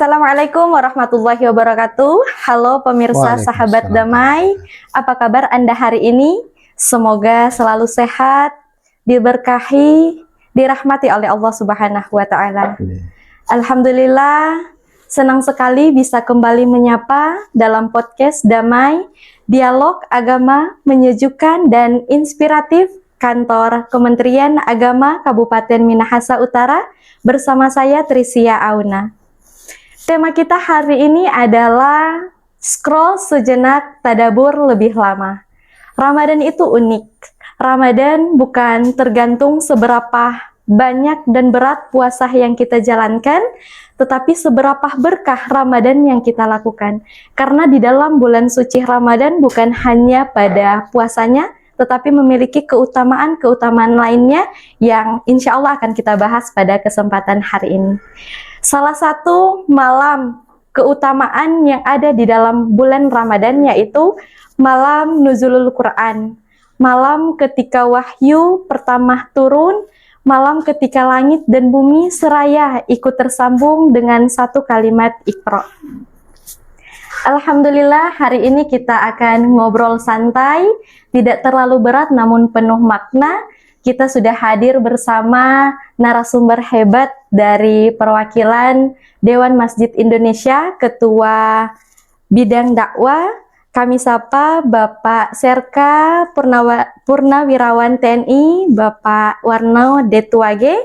Assalamualaikum warahmatullahi wabarakatuh. Halo pemirsa sahabat damai, apa kabar Anda hari ini? Semoga selalu sehat, diberkahi, dirahmati oleh Allah Subhanahu wa Ta'ala. Alhamdulillah, senang sekali bisa kembali menyapa dalam podcast Damai, dialog agama menyejukkan dan inspiratif Kantor Kementerian Agama Kabupaten Minahasa Utara bersama saya Trisia Auna. Tema kita hari ini adalah scroll sejenak, tadabur lebih lama. Ramadan itu unik. Ramadan bukan tergantung seberapa banyak dan berat puasa yang kita jalankan, tetapi seberapa berkah Ramadan yang kita lakukan. Karena di dalam bulan suci Ramadan bukan hanya pada puasanya, tetapi memiliki keutamaan-keutamaan lainnya yang insya Allah akan kita bahas pada kesempatan hari ini. Salah satu malam keutamaan yang ada di dalam bulan Ramadan yaitu malam Nuzulul Quran. Malam ketika wahyu pertama turun, malam ketika langit dan bumi seraya ikut tersambung dengan satu kalimat Iqra. Alhamdulillah hari ini kita akan ngobrol santai, tidak terlalu berat namun penuh makna. Kita sudah hadir bersama narasumber hebat dari perwakilan Dewan Masjid Indonesia, Ketua Bidang Dakwah. Kami sapa Bapak Serka Purnawirawan TNI, Bapak Warno Detuage.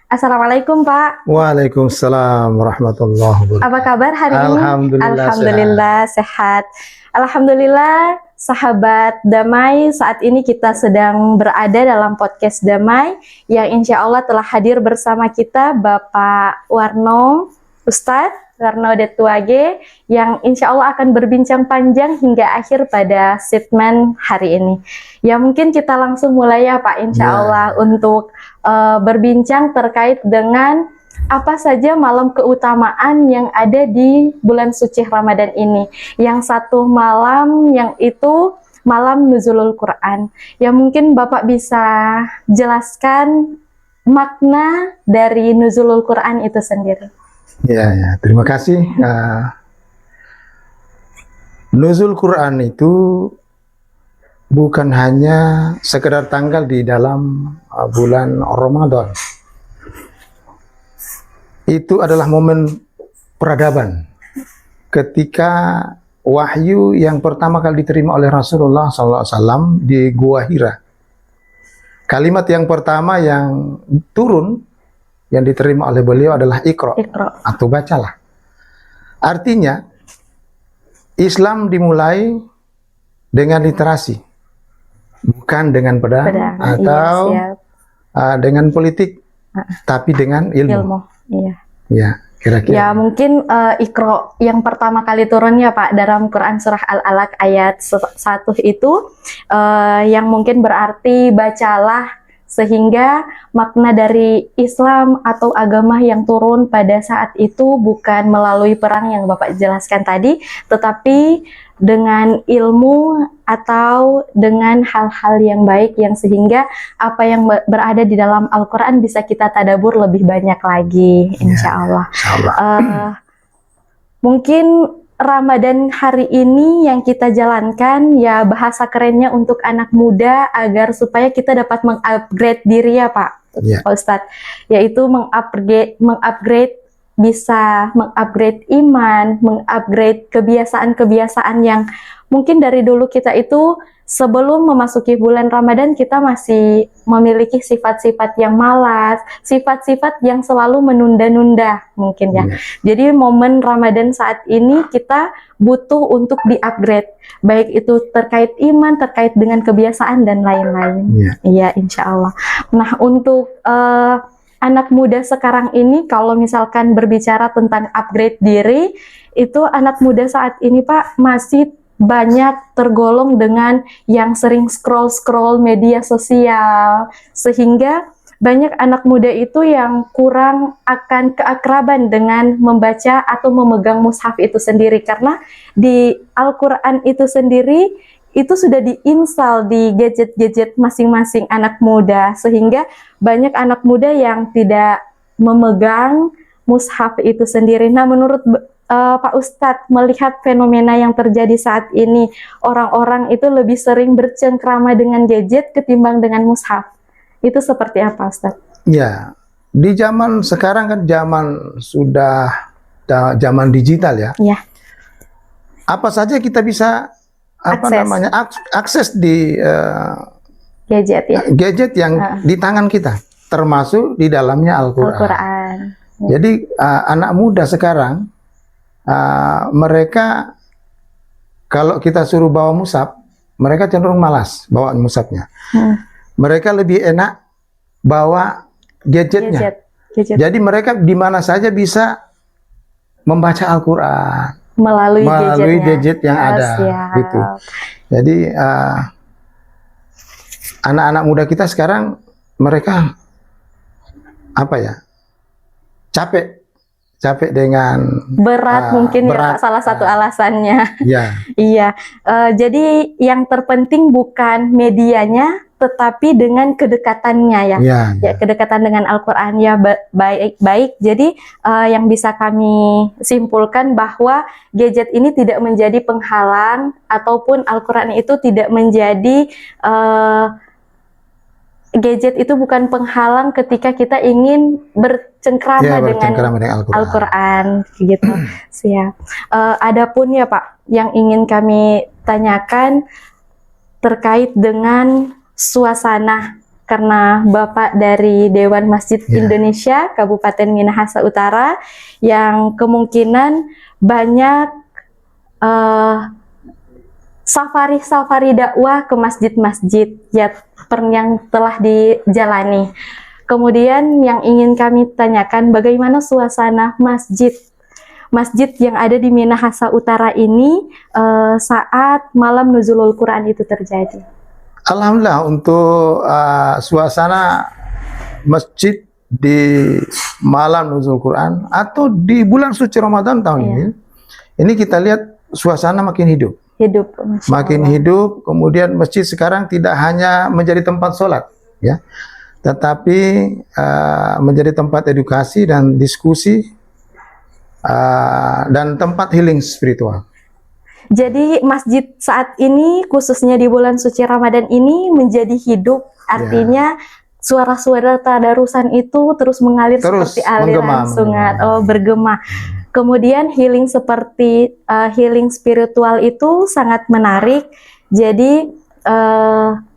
Assalamualaikum Pak. Waalaikumsalam warahmatullahi wabarakatuh. Apa kabar hari ini? Alhamdulillah sehat. Alhamdulillah sahabat Damai, saat ini kita sedang berada dalam podcast Damai yang insya Allah telah hadir bersama kita Bapak Warno, Ustadz Warno Detuage yang insya Allah akan berbincang panjang hingga akhir pada segmen hari ini. Ya mungkin kita langsung mulai ya Pak insya Allah untuk berbincang terkait dengan apa saja malam keutamaan yang ada di bulan suci Ramadan ini. Yang satu malam yang itu malam Nuzulul Quran. Ya mungkin Bapak bisa jelaskan makna dari Nuzulul Quran itu sendiri. Ya, terima kasih. Nuzul Quran itu bukan hanya sekedar tanggal di dalam bulan Ramadan. Itu adalah momen peradaban ketika wahyu yang pertama kali diterima oleh Rasulullah SAW di Gua Hira. Kalimat yang pertama yang turun yang diterima oleh beliau adalah Iqra. Atau bacalah. Artinya Islam dimulai dengan literasi, bukan dengan pedang atau dengan politik, tapi dengan ilmu. Iya. Ya, kira-kira. Ya mungkin Iqra yang pertama kali turunnya Pak dalam Quran surah Al-Alaq ayat 1 itu yang mungkin berarti bacalah, sehingga makna dari Islam atau agama yang turun pada saat itu bukan melalui perang yang Bapak jelaskan tadi, tetapi dengan ilmu atau dengan hal-hal yang baik yang sehingga apa yang berada di dalam Al-Quran bisa kita tadabur lebih banyak lagi, insya Allah. Mungkin Ramadan hari ini yang kita jalankan ya bahasa kerennya untuk anak muda agar supaya kita dapat mengupgrade diri ya Pak, Pak Ustadz, yaitu mengupgrade bisa mengupgrade iman, mengupgrade kebiasaan-kebiasaan yang mungkin dari dulu kita itu sebelum memasuki bulan Ramadan kita masih memiliki sifat-sifat yang malas, sifat-sifat yang selalu menunda-nunda mungkin ya. Jadi momen Ramadan saat ini kita butuh untuk di-upgrade, baik itu terkait iman, terkait dengan kebiasaan dan lain-lain. Iya, insya Allah. Nah, untuk anak muda sekarang ini kalau misalkan berbicara tentang upgrade diri, itu anak muda saat ini Pak masih banyak tergolong dengan yang sering scroll media sosial, sehingga banyak anak muda itu yang kurang akan keakraban dengan membaca atau memegang mushaf itu sendiri, karena di Al-Quran itu sendiri itu sudah diinstal di gadget-gadget masing-masing anak muda, sehingga banyak anak muda yang tidak memegang mushaf itu sendiri. Nah, menurut Pak Ustadz, melihat fenomena yang terjadi saat ini, orang-orang itu lebih sering bercengkrama dengan gadget ketimbang dengan mushaf. Itu seperti apa, Ustadz? Ya, di zaman sekarang kan zaman digital ya. Ya. Apa saja kita bisa akses di Gadget ya. gadget yang di tangan kita, termasuk di dalamnya Al-Quran. Jadi anak muda sekarang, mereka kalau kita suruh bawa mushaf, mereka cenderung malas bawa mushafnya. Mereka lebih enak bawa gadgetnya. Gadget. Jadi mereka di mana saja bisa membaca Al-Quran melalui gadget yang ada. Gitu. Jadi anak-anak muda kita sekarang, mereka capek dengan berat mungkin ya, salah satu alasannya. Ya. Iya. Jadi yang terpenting bukan medianya, tetapi dengan kedekatannya ya. Kedekatan dengan Al-Quran ya, baik. Jadi yang bisa kami simpulkan bahwa gadget ini tidak menjadi penghalang, ataupun Al-Quran itu tidak menjadi gadget itu bukan penghalang ketika kita ingin bercengkrama dengan Al-Quran, gitu. Siap. Adapun ya Pak, yang ingin kami tanyakan terkait dengan suasana, karena Bapak dari Dewan Masjid Indonesia Kabupaten Minahasa Utara, yang kemungkinan banyak safari dakwah ke masjid-masjid yang telah dijalani. Kemudian yang ingin kami tanyakan, bagaimana suasana masjid yang ada di Minahasa Utara ini saat malam nuzulul Quran itu terjadi? Alhamdulillah, untuk suasana masjid di malam nuzul Quran atau di bulan suci Ramadan tahun ini kita lihat suasana makin hidup. Makin hidup. Kemudian masjid sekarang tidak hanya menjadi tempat sholat, ya, tetapi menjadi tempat edukasi dan diskusi, dan tempat healing spiritual. Jadi masjid saat ini, khususnya di bulan suci Ramadan ini, menjadi hidup. Artinya suara-suara tadarusan itu terus mengalir seperti aliran sungai, bergema. Kemudian healing seperti healing spiritual itu sangat menarik. Jadi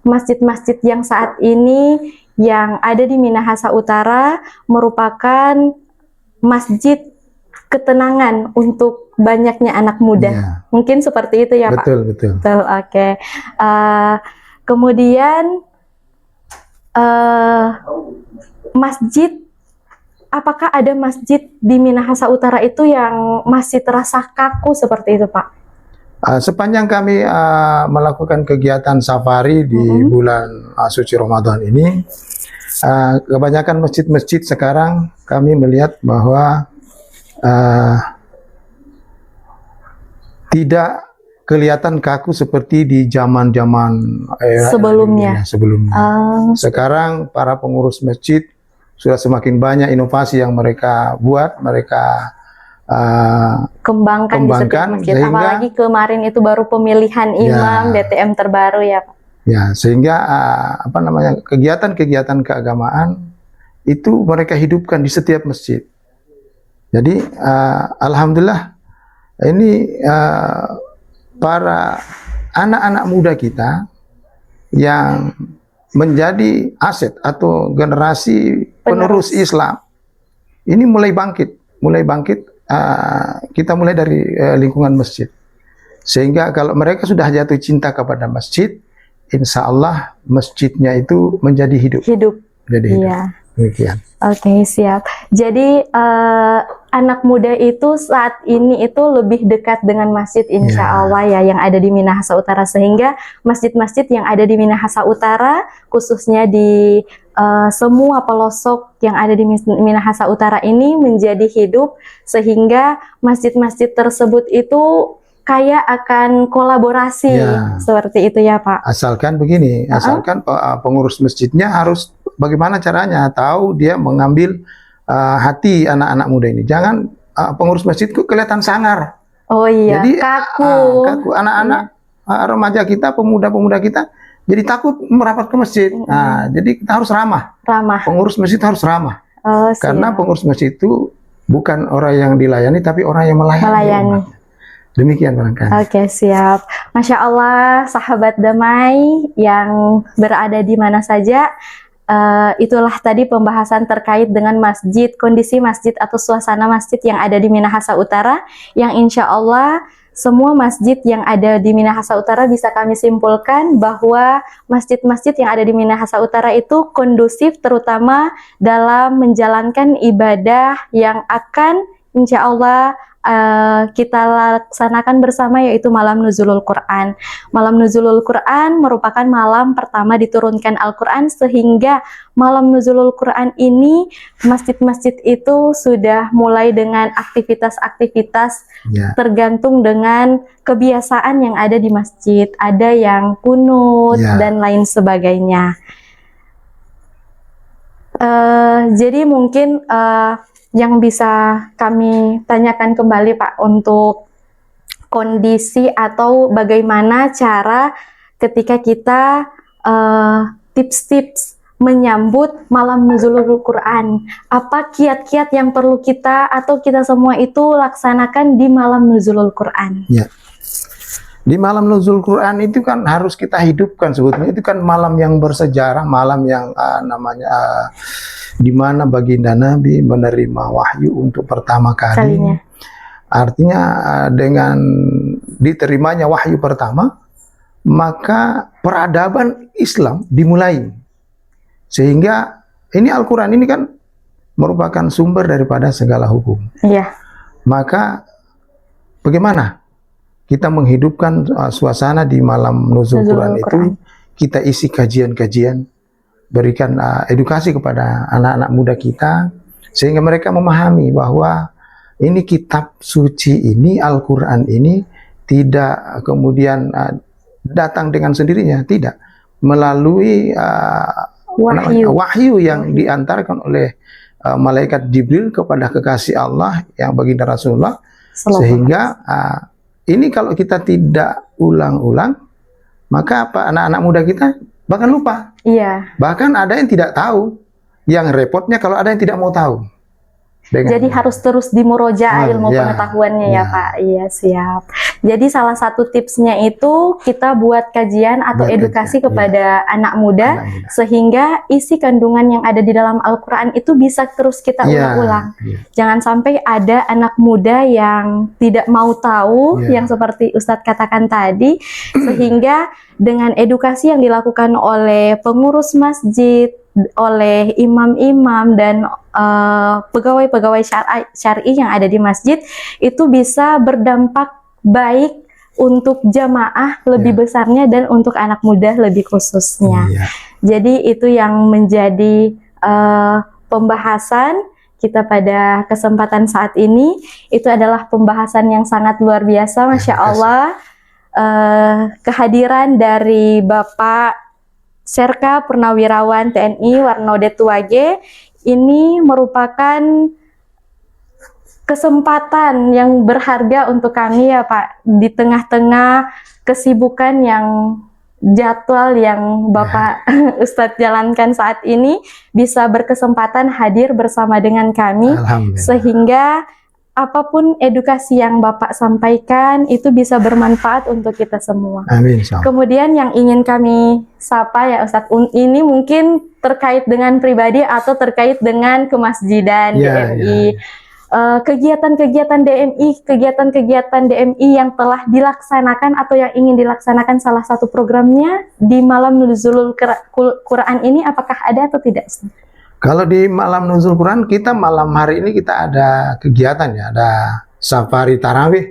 masjid-masjid yang saat ini yang ada di Minahasa Utara merupakan masjid ketenangan untuk banyaknya anak muda. Mungkin seperti itu ya Pak? Betul. Oke. Kemudian masjid, apakah ada masjid di Minahasa Utara itu yang masih terasa kaku seperti itu Pak? Sepanjang kami melakukan kegiatan safari di bulan suci Ramadan ini, kebanyakan masjid-masjid sekarang kami melihat bahwa tidak kelihatan kaku seperti di zaman-zaman sebelumnya. Sekarang para pengurus masjid sudah semakin banyak inovasi yang mereka buat, mereka kembangkan di setiap masjid. Sehingga, apalagi kemarin itu baru pemilihan imam BTM terbaru ya Pak. Ya, sehingga kegiatan-kegiatan keagamaan itu mereka hidupkan di setiap masjid. Jadi alhamdulillah ini para anak-anak muda kita yang menjadi aset atau generasi penerus Islam ini mulai bangkit. Kita mulai dari lingkungan masjid, sehingga kalau mereka sudah jatuh cinta kepada masjid, insya Allah masjidnya itu menjadi hidup. Iya. Demikian. Oke, siap. Jadi anak muda itu saat ini itu lebih dekat dengan masjid, insya Allah ya, yang ada di Minahasa Utara, sehingga masjid-masjid yang ada di Minahasa Utara, khususnya di semua pelosok yang ada di Minahasa Utara ini menjadi hidup, sehingga masjid-masjid tersebut itu kayak akan kolaborasi seperti itu ya Pak. Asalkan begini, asalkan pengurus masjidnya harus bagaimana caranya tahu dia mengambil hati anak-anak muda ini. Jangan pengurus masjid kok kelihatan sangar. Oh iya, Jadi kaku. kaku anak-anak remaja kita, pemuda-pemuda kita jadi takut merapat ke masjid. Nah, jadi kita harus ramah. Ramah. Pengurus masjid harus ramah. Oh, Karena siap. pengurus masjid itu bukan orang yang dilayani, tapi orang yang melayani. Melayani. Demikian barangkali. Oke, siap. Masya Allah, sahabat damai yang berada di mana saja. Itulah tadi pembahasan terkait dengan masjid, kondisi masjid atau suasana masjid yang ada di Minahasa Utara, yang insya Allah semua masjid yang ada di Minahasa Utara bisa kami simpulkan bahwa masjid-masjid yang ada di Minahasa Utara itu kondusif terutama dalam menjalankan ibadah yang akan insya Allah kita laksanakan bersama, yaitu malam nuzulul Quran. Malam nuzulul Quran merupakan malam pertama diturunkan Al-Quran, sehingga malam nuzulul Quran ini masjid-masjid itu sudah mulai dengan aktivitas-aktivitas tergantung dengan kebiasaan yang ada di masjid. Ada yang kunut dan lain sebagainya. Jadi mungkin yang bisa kami tanyakan kembali Pak, untuk kondisi atau bagaimana cara ketika kita tips-tips menyambut malam nuzulul Quran. Apa kiat-kiat yang perlu kita atau kita semua itu laksanakan di malam nuzulul Quran? Ya. Di malam nuzul Quran itu kan harus kita hidupkan sebetulnya. Itu kan malam yang bersejarah, malam yang di mana baginda Nabi menerima wahyu untuk pertama kalinya. Artinya dengan diterimanya wahyu pertama, maka peradaban Islam dimulai. Sehingga ini Al-Quran ini kan merupakan sumber daripada segala hukum. Iya. Maka bagaimana kita menghidupkan suasana di malam nuzul Quran itu? Kita isi kajian-kajian, berikan edukasi kepada anak-anak muda kita, sehingga mereka memahami bahwa ini kitab suci ini, Al-Quran ini tidak kemudian datang dengan sendirinya, tidak. Melalui wahyu yang diantarkan oleh malaikat Jibril kepada kekasih Allah yang baginda Rasulullah. Sehingga ini kalau kita tidak ulang-ulang, maka anak-anak muda kita bahkan lupa. Iya. Bahkan ada yang tidak tahu. Yang repotnya kalau ada yang tidak mau tahu. Jadi harus terus dimurojaah ilmu pengetahuannya ya Pak. Iya, siap. Jadi salah satu tipsnya itu kita buat kajian atau edukasi kepada anak muda, sehingga isi kandungan yang ada di dalam Al-Quran itu bisa terus kita ulang-ulang. Jangan sampai ada anak muda yang tidak mau tahu, yang seperti Ustadz katakan tadi, sehingga dengan edukasi yang dilakukan oleh pengurus masjid, oleh imam-imam dan pegawai-pegawai syar'i yang ada di masjid, itu bisa berdampak baik untuk jamaah lebih besarnya dan untuk anak muda lebih khususnya. Jadi itu yang menjadi pembahasan kita pada kesempatan saat ini. Itu adalah pembahasan yang sangat luar biasa, Masya Allah. Kehadiran dari Bapak Serka Purnawirawan TNI Warnode Tuage ini merupakan kesempatan yang berharga untuk kami ya Pak, di tengah-tengah kesibukan yang jadwal yang Bapak Ustadz jalankan saat ini, bisa berkesempatan hadir bersama dengan kami, sehingga apapun edukasi yang Bapak sampaikan itu bisa bermanfaat untuk kita semua. Amin. Kemudian yang ingin kami sapa ya Ustadz, ini mungkin terkait dengan pribadi atau terkait dengan kemasjidan DMI. Kegiatan-kegiatan DMI yang telah dilaksanakan atau yang ingin dilaksanakan, salah satu programnya di malam nuzulul Quran ini, apakah ada atau tidak? Kalau di malam nuzul Quran, kita malam hari ini kita ada kegiatan ya, ada safari tarawih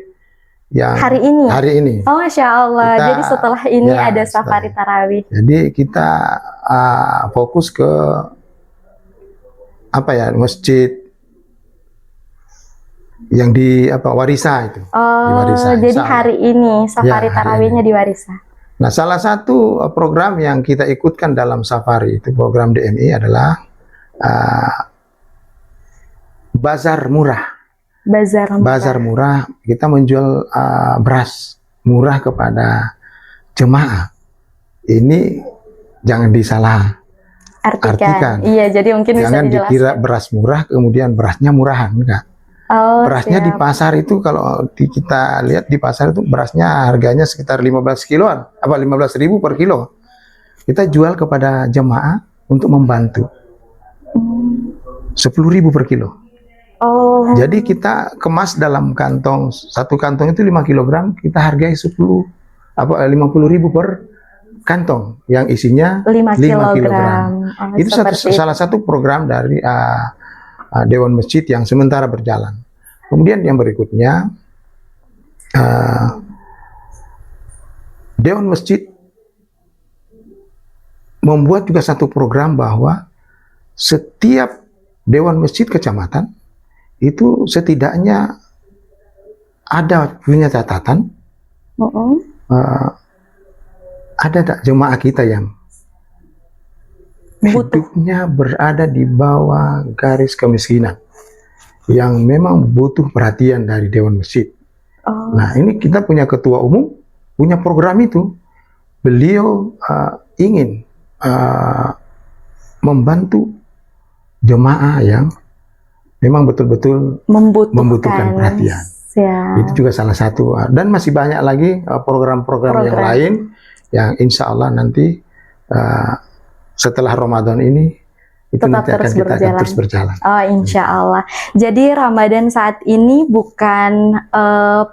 yang hari ini. Oh, Masya Allah. Jadi setelah ini ada safari tarawih. Jadi kita fokus ke masjid yang di Warisa itu. Oh, di Warisa, jadi hari ini safari tarawihnya di Warisa. Nah, salah satu program yang kita ikutkan dalam safari itu, program DMI adalah bazar murah. Bazar murah. Bazar murah, kita menjual beras murah kepada jemaah. Ini jangan disalah artikan. Iya, jadi mungkin jangan bisa dikira beras murah kemudian berasnya murahan, enggak. Berasnya di pasar itu, kalau kita lihat di pasar itu berasnya harganya sekitar 15 kiloan, 15.000 per kilo. Kita jual kepada jemaah untuk membantu. 10.000 per kilo. Jadi kita kemas dalam kantong, satu kantong itu 5 kg, kita hargai 50.000 per kantong yang isinya 5 kg. Itu salah satu program dari Dewan Masjid yang sementara berjalan. Kemudian yang berikutnya, Dewan Masjid membuat juga satu program bahwa setiap Dewan Masjid kecamatan itu setidaknya ada punya catatan, ada tak jemaah kita yang hidupnya berada di bawah garis kemiskinan, yang memang butuh perhatian dari Dewan Masjid. Nah, ini kita punya ketua umum, punya program itu. Beliau ingin membantu jemaah yang memang betul-betul membutuhkan perhatian. Itu juga salah satu. Dan masih banyak lagi program-program yang lain yang insya Allah nanti setelah Ramadan ini itu nanti akan kita akan terus berjalan. Oh, insya Allah. Jadi Ramadan saat ini bukan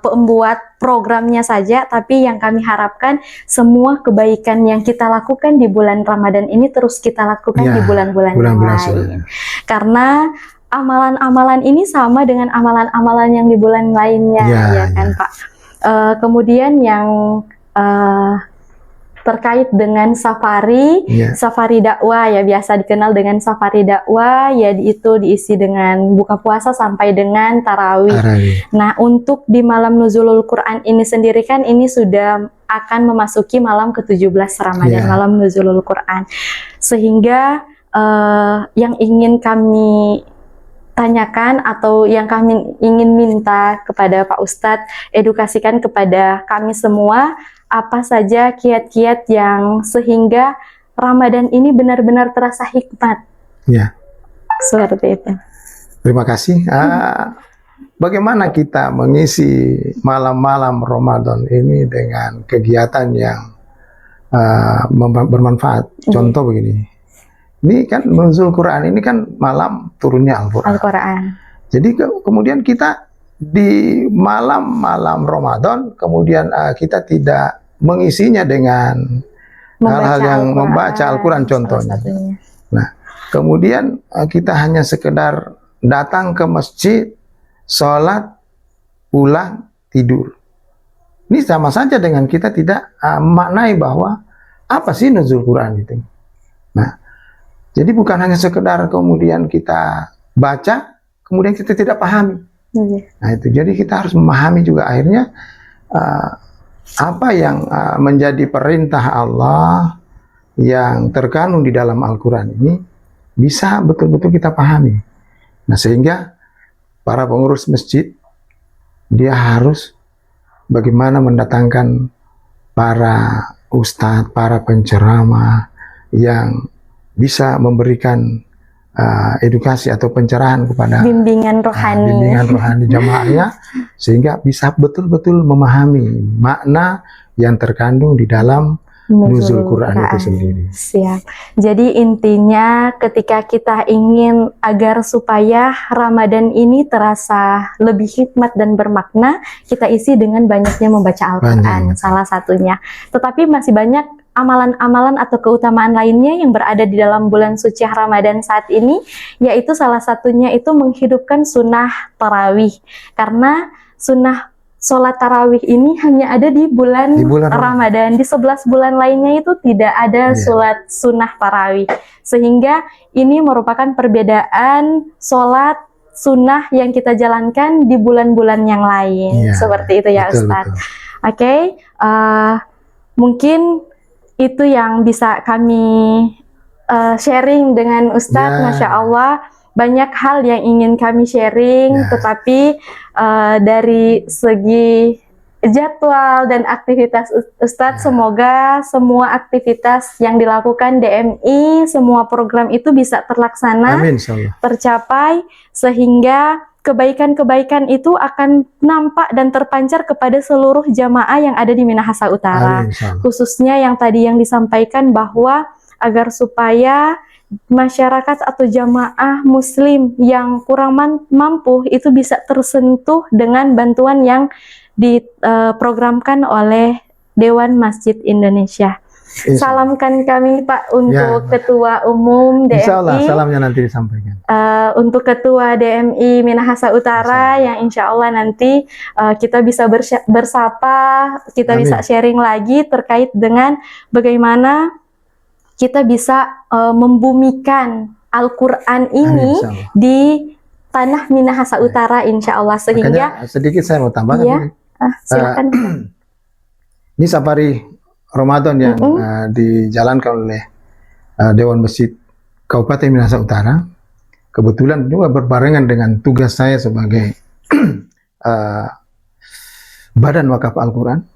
pembuat programnya saja, tapi yang kami harapkan semua kebaikan yang kita lakukan di bulan Ramadan ini terus kita lakukan di bulan-bulan yang lain. Karena amalan-amalan ini sama dengan amalan-amalan yang di bulan lainnya, ya kan Pak. Kemudian yang terkait dengan safari, safari dakwah, ya biasa dikenal dengan safari dakwah, ya itu diisi dengan buka puasa sampai dengan tarawih. Nah, untuk di malam Nuzulul Quran ini sendiri kan ini sudah akan memasuki malam ke-17 Ramadan, malam Nuzulul Quran. Sehingga yang ingin kami tanyakan atau yang kami ingin minta kepada Pak Ustadz, edukasikan kepada kami semua, apa saja kiat-kiat yang sehingga Ramadan ini benar-benar terasa hikmat. Seperti itu. Terima kasih. Bagaimana kita mengisi malam-malam Ramadan ini dengan kegiatan yang bermanfaat? Contoh begini. Ini kan Nuzul Quran, ini kan malam turunnya Al-Quran. Jadi kemudian kita di malam-malam Ramadan, kemudian kita tidak mengisinya dengan hal-hal yang membaca Al-Quran contohnya. Nah, kemudian kita hanya sekedar datang ke masjid, sholat, pulang, tidur. Ini sama saja dengan kita tidak memaknai bahwa apa sih Nuzul Quran itu. Nah, jadi bukan hanya sekedar kemudian kita baca, kemudian kita tidak pahami. Nah itu, jadi kita harus memahami juga akhirnya apa yang menjadi perintah Allah yang terkandung di dalam Al-Quran ini bisa betul-betul kita pahami. Nah sehingga para pengurus masjid, dia harus bagaimana mendatangkan para ustadz, para penceramah yang bisa memberikan edukasi atau pencerahan kepada bimbingan rohani jamaahnya, sehingga bisa betul-betul memahami makna yang terkandung di dalam Nuzul Quran itu sendiri. Siap. Jadi intinya ketika kita ingin agar supaya Ramadan ini terasa lebih hikmat dan bermakna, kita isi dengan banyaknya membaca Al-Quran, salah satunya. Tetapi masih banyak amalan-amalan atau keutamaan lainnya yang berada di dalam bulan suci Ramadan saat ini, yaitu salah satunya itu menghidupkan sunnah tarawih. Karena sunnah sholat tarawih ini hanya ada di bulan Ramadan. Di 11 bulan lainnya itu tidak ada sholat sunnah tarawih. Sehingga ini merupakan perbedaan sholat sunnah yang kita jalankan di bulan-bulan yang lain. Seperti itu ya Ustadz. Oke, mungkin itu yang bisa kami sharing dengan Ustadz. Masya Allah, banyak hal yang ingin kami sharing, Ya. tetapi dari segi jadwal dan aktivitas Ustadz, Ya. semoga semua aktivitas yang dilakukan DMI, semua program itu bisa terlaksana, Amin, insyaallah. tercapai, sehingga kebaikan-kebaikan itu akan nampak dan terpancar kepada seluruh jamaah yang ada di Minahasa Utara. Amin, insyaallah. Khususnya yang tadi yang disampaikan bahwa agar supaya masyarakat atau jamaah muslim yang kurang mampu itu bisa tersentuh dengan bantuan yang diprogramkan oleh Dewan Masjid Indonesia. Salamkan kami Pak untuk Ketua Umum DMI. Insyaallah salamnya nanti disampaikan. Untuk Ketua DMI Minahasa Utara yang insya Allah nanti kita bisa bersapa, kita bisa sharing lagi terkait dengan bagaimana kita bisa membumikan Al-Quran ini di tanah Minahasa Utara insya Allah, sehingga makanya sedikit saya mau tambahkan. Ya, silakan. Ini safari Ramadan yang dijalankan oleh Dewan Masjid Kabupaten Minahasa Utara, kebetulan juga berbarengan dengan tugas saya sebagai Badan Wakaf Al-Quran.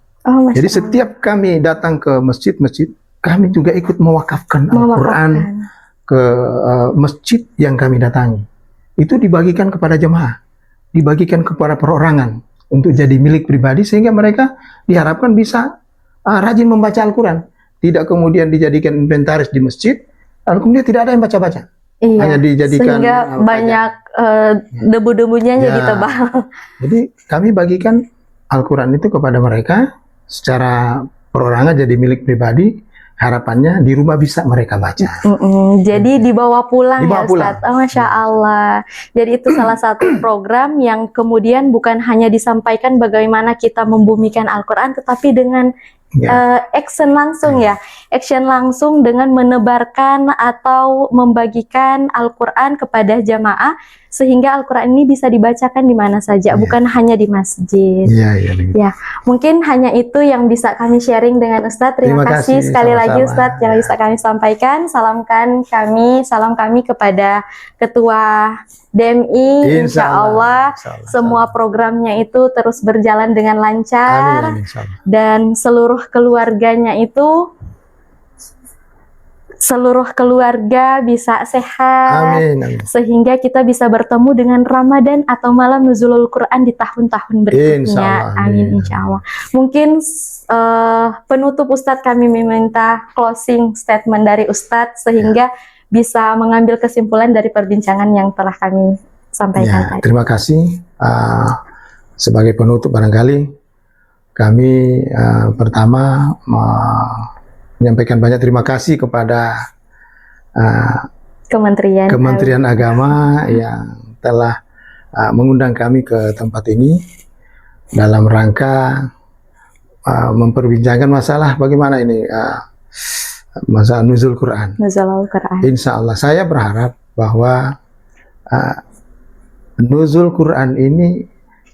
Jadi setiap kami datang ke masjid-masjid, kami juga ikut mewakafkan Al-Quran ke masjid yang kami datangi. Itu dibagikan kepada jemaah, dibagikan kepada perorangan untuk jadi milik pribadi, sehingga mereka diharapkan bisa rajin membaca Al-Quran. Tidak kemudian dijadikan inventaris di masjid, lalu kemudian tidak ada yang baca-baca. Iya, hanya dijadikan sehingga banyak debu-debunya jadi tebal. Jadi kami bagikan Al-Quran itu kepada mereka secara perorangan jadi milik pribadi. Harapannya di rumah bisa mereka baca. Jadi dibawa pulang dibawa ya Ustadz. Oh, Masya Allah. Jadi itu salah satu program yang kemudian bukan hanya disampaikan bagaimana kita membumikan Al-Quran, tetapi dengan action langsung action langsung dengan menebarkan atau membagikan Al-Quran kepada jamaah, sehingga Al-Quran ini bisa dibacakan di mana saja, bukan hanya di masjid. Ya, mungkin hanya itu yang bisa kami sharing dengan Ustadz. Terima kasih sekali lagi Ustadz yang bisa kami sampaikan. Salam kami kepada Ketua DMI, insya Allah semua programnya itu terus berjalan dengan lancar. Dan seluruh keluarganya itu, seluruh keluarga bisa sehat. Sehingga kita bisa bertemu dengan Ramadan atau malam nuzulul Quran di tahun-tahun berikutnya. Amin, insya Allah. Mungkin penutup Ustadz, kami meminta closing statement dari Ustadz sehingga bisa mengambil kesimpulan dari perbincangan yang telah kami sampaikan tadi. Terima kasih. Sebagai penutup barangkali kami pertama menyampaikan banyak terima kasih kepada Kementerian Agama yang telah mengundang kami ke tempat ini dalam rangka memperbincangkan masalah bagaimana ini masalah nuzul Quran. Insya Allah saya berharap bahwa nuzul Quran ini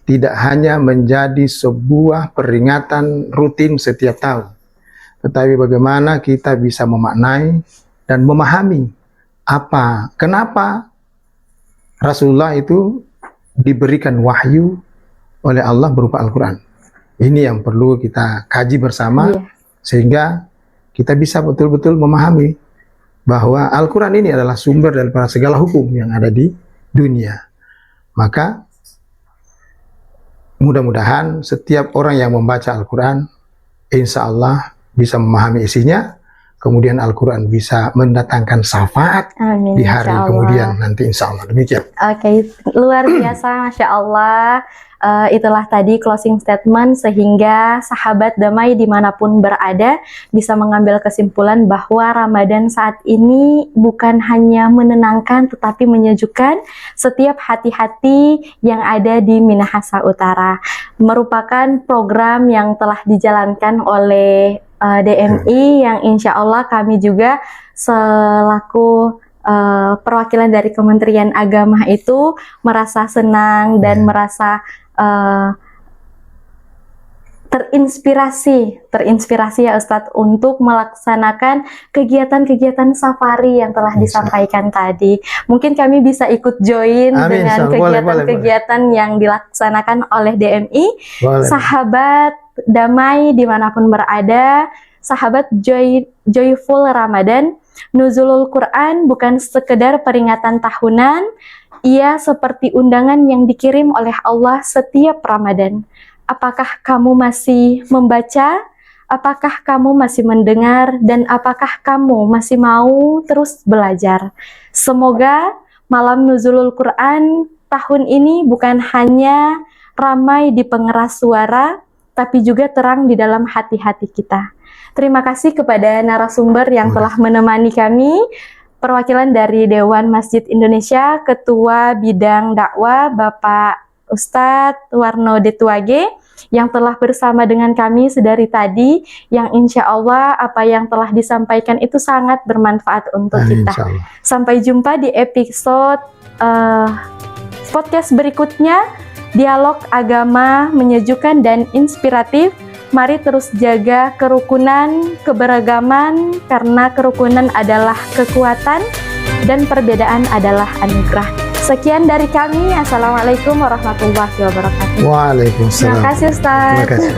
tidak hanya menjadi sebuah peringatan rutin setiap tahun, tetapi bagaimana kita bisa memaknai dan memahami kenapa Rasulullah itu diberikan wahyu oleh Allah berupa Al-Quran. Ini yang perlu kita kaji bersama, sehingga kita bisa betul-betul memahami bahwa Al-Quran ini adalah sumber daripada segala hukum yang ada di dunia. Maka mudah-mudahan setiap orang yang membaca Al-Quran insya Allah bisa memahami isinya, kemudian Al-Quran bisa mendatangkan syafaat di hari kemudian nanti insya Allah. Demikian. Oke, luar biasa, Masya Allah. Itulah tadi closing statement, sehingga sahabat damai dimanapun berada bisa mengambil kesimpulan bahwa Ramadan saat ini bukan hanya menenangkan tetapi menyejukkan setiap hati-hati yang ada di Minahasa Utara. Merupakan program yang telah dijalankan oleh DMI yang insya Allah kami juga selaku perwakilan dari Kementerian Agama itu merasa senang dan merasa terinspirasi ya Ustadz untuk melaksanakan kegiatan-kegiatan safari yang telah disampaikan tadi. Mungkin kami bisa ikut join Amin, dengan boleh. kegiatan-kegiatan yang dilaksanakan oleh DMI. Boleh. Sahabat damai dimanapun berada, sahabat Joyful Ramadan, Nuzulul Quran bukan sekedar peringatan tahunan, ia seperti undangan yang dikirim oleh Allah setiap Ramadan. Apakah kamu masih membaca? Apakah kamu masih mendengar? Dan apakah kamu masih mau terus belajar? Semoga malam Nuzulul Quran tahun ini bukan hanya ramai di pengeras suara, tapi juga terang di dalam hati-hati kita. Terima kasih kepada narasumber yang telah menemani kami. Perwakilan dari Dewan Masjid Indonesia, Ketua Bidang Dakwah Bapak Ustadz Warno Detuage yang telah bersama dengan kami sedari tadi, yang insya Allah apa yang telah disampaikan itu sangat bermanfaat untuk kita. Sampai jumpa di episode podcast berikutnya, dialog agama menyejukkan dan inspiratif. Mari terus jaga kerukunan, keberagaman, karena kerukunan adalah kekuatan dan perbedaan adalah anugerah. Sekian dari kami. Assalamualaikum warahmatullahi wabarakatuh. Waalaikumsalam. Terima kasih Ustaz. Terima kasih.